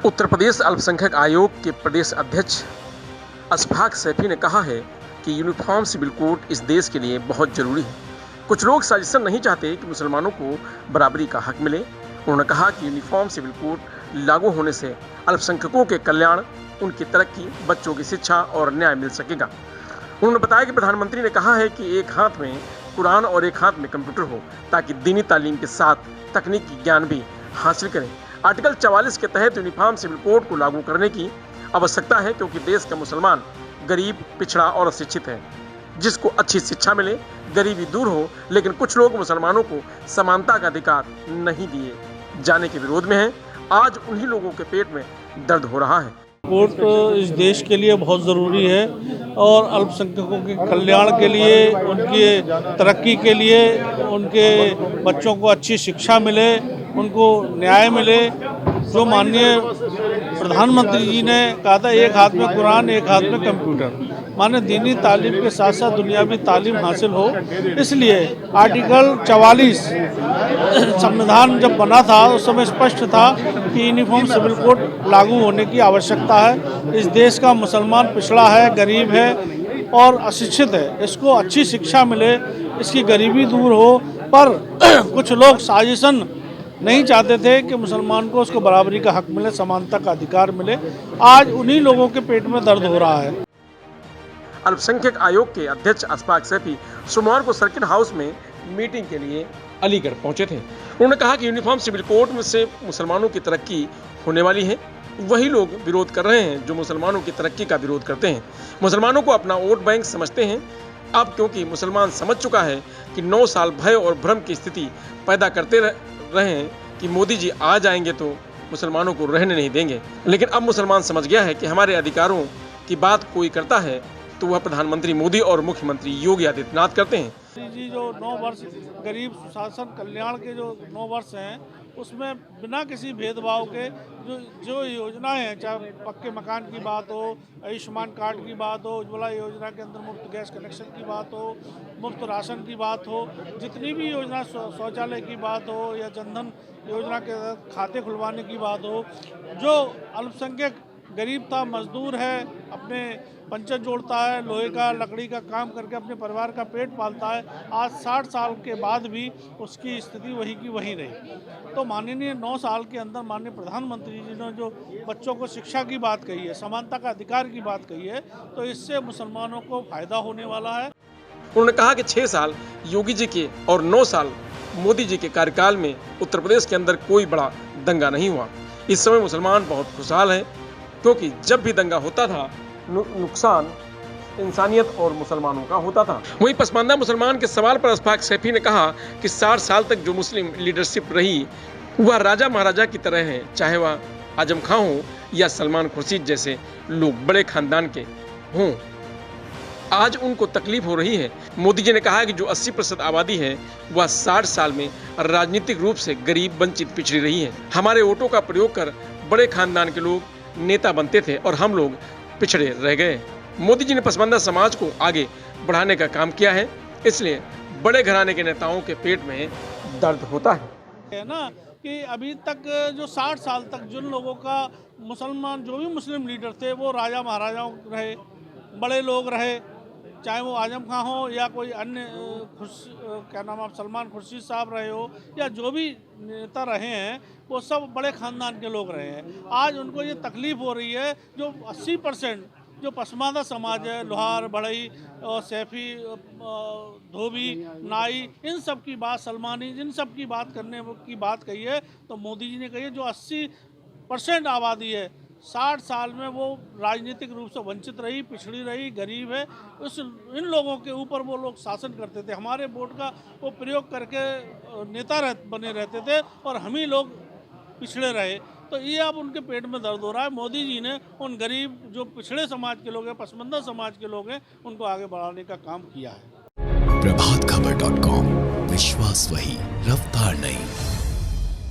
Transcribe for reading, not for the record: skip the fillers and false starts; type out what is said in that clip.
उत्तर प्रदेश अल्पसंख्यक आयोग के प्रदेश अध्यक्ष अशफाक सैफी ने कहा है कि यूनिफॉर्म सिविल कोड इस देश के लिए बहुत जरूरी है। कुछ लोग साजिशन नहीं चाहते कि मुसलमानों को बराबरी का हक मिले। उन्होंने कहा कि यूनिफॉर्म सिविल कोड लागू होने से अल्पसंख्यकों के कल्याण, उनकी तरक्की, बच्चों की शिक्षा और न्याय मिल सकेगा। उन्होंने बताया कि प्रधानमंत्री ने कहा है कि एक हाथ में कुरान और एक हाथ में कंप्यूटर हो, ताकि दीनी तालीम के साथ तकनीकी ज्ञान भी हासिल करें। आर्टिकल 44 के तहत यूनिफॉर्म सिविल कोड को लागू करने की आवश्यकता है, क्योंकि देश का मुसलमान गरीब, पिछड़ा और अशिक्षित है, जिसको अच्छी शिक्षा मिले, गरीबी दूर हो। लेकिन कुछ लोग मुसलमानों को समानता का अधिकार नहीं दिए जाने के विरोध में हैं। आज उन्हीं लोगों के पेट में दर्द हो रहा है। कोर्ट इस देश के लिए बहुत ज़रूरी है और अल्पसंख्यकों के कल्याण के लिए, उनकी तरक्की के लिए, उनके बच्चों को अच्छी शिक्षा मिले, उनको न्याय मिले। जो माननीय प्रधानमंत्री जी ने कहा था, एक हाथ में कुरान, एक हाथ में कंप्यूटर, माने दीनी तालीम के साथ साथ दुनियावी तालीम हासिल हो। इसलिए आर्टिकल 44 संविधान जब बना था उस समय स्पष्ट था कि यूनिफॉर्म सिविल कोड लागू होने की आवश्यकता है। इस देश का मुसलमान पिछड़ा है, गरीब है और अशिक्षित है, इसको अच्छी शिक्षा मिले, इसकी गरीबी दूर हो। पर कुछ लोग साजिशन नहीं चाहते थे कि मुसलमान को उसको बराबरी का हक मिले, समानता का अधिकार मिले। आज उन्हीं लोगों के पेट में दर्द हो रहा है। अल्पसंख्यक आयोग के अध्यक्ष अशफाक सैफी सोमवार को सर्किट हाउस में मीटिंग के लिए अलीगढ़ पहुंचे थे। उन्होंने कहा कि यूनिफॉर्म सिविल कोड में से मुसलमानों की तरक्की होने वाली है। वही लोग विरोध कर रहे हैं जो मुसलमानों की तरक्की का विरोध करते हैं, मुसलमानों को अपना वोट बैंक समझते हैं। अब क्योंकि मुसलमान समझ चुका है कि 9 साल भय और भ्रम की स्थिति पैदा करते रहे हैं कि मोदी जी आ जाएंगे तो मुसलमानों को रहने नहीं देंगे, लेकिन अब मुसलमान समझ गया है कि हमारे अधिकारों की बात कोई करता है तो वह प्रधानमंत्री मोदी और मुख्यमंत्री योगी आदित्यनाथ करते हैं। जी, जो 9 वर्ष गरीब सुशासन कल्याण के जो 9 वर्ष हैं, उसमें बिना किसी भेदभाव के जो योजनाएं हैं, चाहे पक्के मकान की बात हो, आयुष्मान कार्ड की बात हो, उज्ज्वला योजना के अंदर मुफ्त गैस कनेक्शन की बात हो, मुफ्त राशन की बात हो, जितनी भी योजना, शौचालय की बात हो या जनधन योजना के तहत खाते खुलवाने की बात हो, जो अल्पसंख्यक गरीब था, मजदूर है, अपने पंचर जोड़ता है, लोहे का लकड़ी का काम करके अपने परिवार का पेट पालता है, आज 60 साल के बाद भी उसकी स्थिति वही की वही रही। तो माननीय 9 साल के अंदर माननीय प्रधानमंत्री जी ने जो बच्चों को शिक्षा की बात कही है, समानता का अधिकार की बात कही है, तो इससे मुसलमानों को फायदा होने वाला है। उन्होंने कहा कि 6 साल योगी जी के और 9 साल मोदी जी के कार्यकाल में उत्तर प्रदेश के अंदर कोई बड़ा दंगा नहीं हुआ। इस समय मुसलमान बहुत खुशहाल हैं, क्योंकि जब भी दंगा होता था नुकसान इंसानियत और मुसलमानों का होता था। वहीं पसमानदा मुसलमान के सवाल पर अशफाक सैफी ने कहा कि 60 साल तक जो मुस्लिम लीडरशिप रही वह राजा महाराजा की तरह है, चाहे वह आजम खां हो या सलमान खुर्शीद जैसे लोग बड़े खानदान के हों। आज उनको तकलीफ हो रही है। मोदी जी ने कहा कि जो 80% आबादी है वह 60 साल में राजनीतिक रूप से गरीब, वंचित, पिछड़ी रही है। हमारे वोटों का प्रयोग कर बड़े खानदान के लोग नेता बनते थे और हम लोग पिछड़े रह गए। मोदी जी ने पसमानदा समाज को आगे बढ़ाने का काम किया है, इसलिए बड़े घराने के नेताओं के पेट में दर्द होता है ना कि अभी तक जो 60 साल तक जिन लोगों का मुसलमान, जो भी मुस्लिम लीडर थे, वो राजा महाराजाओं रहे, बड़े लोग रहे, चाहे वो आजम खां हो या कोई अन्य क्या नाम आप सलमान खुर्शीद साहब रहे हो या जो भी नेता रहे हैं, वो सब बड़े ख़ानदान के लोग रहे हैं। आज उनको ये तकलीफ़ हो रही है, जो 80% जो पसमानदा समाज है, लोहार, बढ़ई और सैफी, धोबी, नाई, इन सब की बात, सलमानी, इन सब की बात करने की बात कही है, तो मोदी जी ने कही है जो 80% आबादी है, 60 साल में वो राजनीतिक रूप से वंचित रही, पिछड़ी रही, गरीब है, इन लोगों के ऊपर वो लोग शासन करते थे। हमारे वोट का वो प्रयोग करके नेता बने रहते थे और हम ही लोग पिछड़े रहे। तो ये अब उनके पेट में दर्द हो रहा है। मोदी जी ने उन गरीब, जो पिछड़े समाज के लोग हैं, पसमानदा समाज के लोग हैं, उनको आगे बढ़ाने का काम किया है। प्रभातखबर.com, विश्वास वही, रफ्तार नहीं।